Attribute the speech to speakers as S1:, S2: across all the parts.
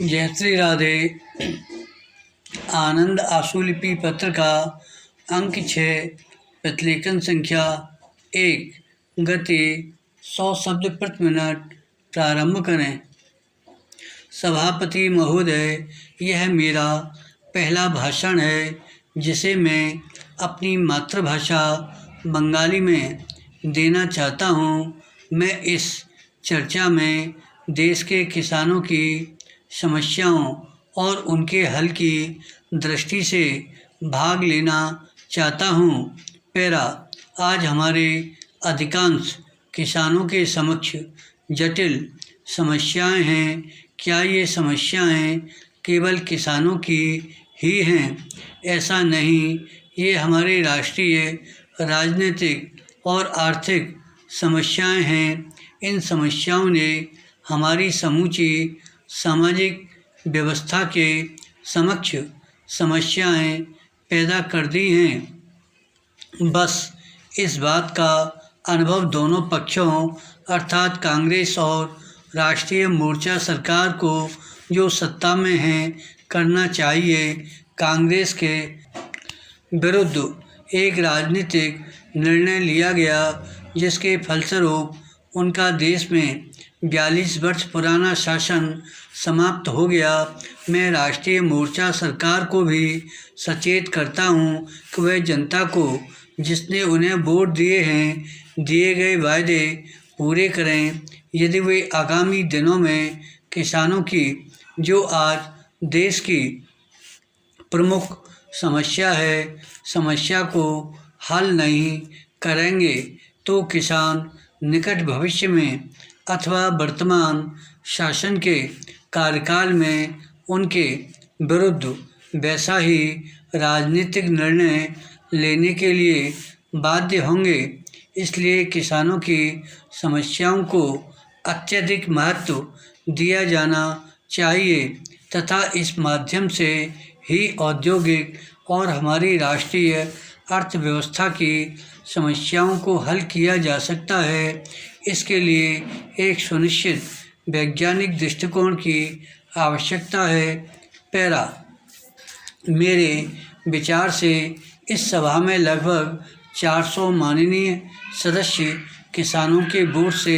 S1: जय श्री राधे। आनंद आशुलिपि पत्र का अंक 6, प्रतिलेखन संख्या 1, गति 100 शब्द प्रति मिनट। प्रारंभ करें। सभापति महोदय, यह मेरा पहला भाषण है जिसे मैं अपनी मातृभाषा बंगाली में देना चाहता हूँ। मैं इस चर्चा में देश के किसानों की समस्याओं और उनके हल की दृष्टि से भाग लेना चाहता हूँ। पैरा, आज हमारे अधिकांश किसानों के समक्ष जटिल समस्याएं हैं। क्या ये समस्याएं केवल किसानों की ही हैं? ऐसा नहीं, ये हमारे राष्ट्रीय, राजनीतिक और आर्थिक समस्याएं हैं। इन समस्याओं ने हमारी समूची सामाजिक व्यवस्था के समक्ष समस्याएं पैदा कर दी हैं। बस इस बात का अनुभव दोनों पक्षों अर्थात कांग्रेस और राष्ट्रीय मोर्चा सरकार को, जो सत्ता में है, करना चाहिए। कांग्रेस के विरुद्ध एक राजनीतिक निर्णय लिया गया जिसके फलस्वरूप उनका देश में 42 वर्ष पुराना शासन समाप्त हो गया। मैं राष्ट्रीय मोर्चा सरकार को भी सचेत करता हूँ कि वह जनता को, जिसने उन्हें वोट दिए हैं, दिए गए वायदे पूरे करें। यदि वे आगामी दिनों में किसानों की, जो आज देश की प्रमुख समस्या है, समस्या को हल नहीं करेंगे तो किसान निकट भविष्य में अथवा वर्तमान शासन के कार्यकाल में उनके विरुद्ध वैसा ही राजनीतिक निर्णय लेने के लिए बाध्य होंगे। इसलिए किसानों की समस्याओं को अत्यधिक महत्व दिया जाना चाहिए तथा इस माध्यम से ही औद्योगिक और हमारी राष्ट्रीय अर्थव्यवस्था की समस्याओं को हल किया जा सकता है। इसके लिए एक सुनिश्चित वैज्ञानिक दृष्टिकोण की आवश्यकता है। पैरा, मेरे विचार से इस सभा में लगभग 400 माननीय सदस्य किसानों के वोट से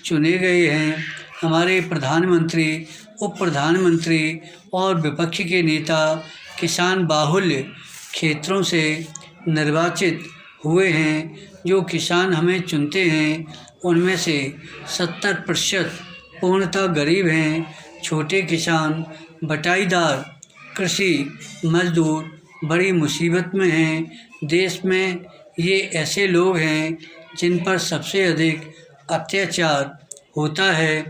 S1: चुने गए हैं। हमारे प्रधानमंत्री, उप प्रधानमंत्री और विपक्ष के नेता किसान बाहुल्य क्षेत्रों से निर्वाचित हुए हैं। जो किसान हमें चुनते हैं उनमें से 70% पूर्णतः गरीब हैं। छोटे किसान, बटाईदार, कृषि मजदूर बड़ी मुसीबत में हैं। देश में ये ऐसे लोग हैं जिन पर सबसे अधिक अत्याचार होता है,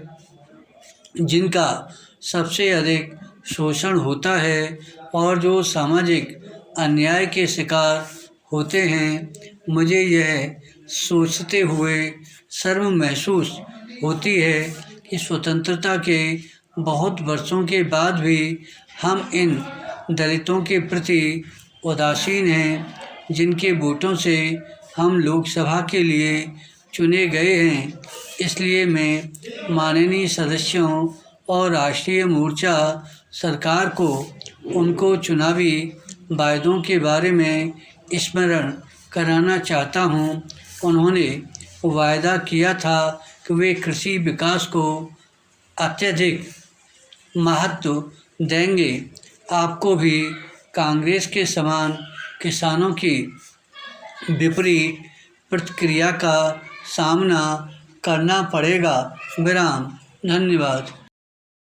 S1: जिनका सबसे अधिक शोषण होता है और जो सामाजिक अन्याय के शिकार होते हैं। मुझे यह सोचते हुए शर्म महसूस होती है कि स्वतंत्रता के बहुत वर्षों के बाद भी हम इन दलितों के प्रति उदासीन हैं, जिनके वोटों से हम लोकसभा के लिए चुने गए हैं। इसलिए मैं माननीय सदस्यों और राष्ट्रीय मोर्चा सरकार को उनको चुनावी वायदों के बारे में स्मरण कराना चाहता हूँ। उन्होंने वायदा किया था कि वे कृषि विकास को अत्यधिक महत्व देंगे। आपको भी कांग्रेस के समान किसानों की विपरीत प्रतिक्रिया का सामना करना पड़ेगा। विराम। धन्यवाद।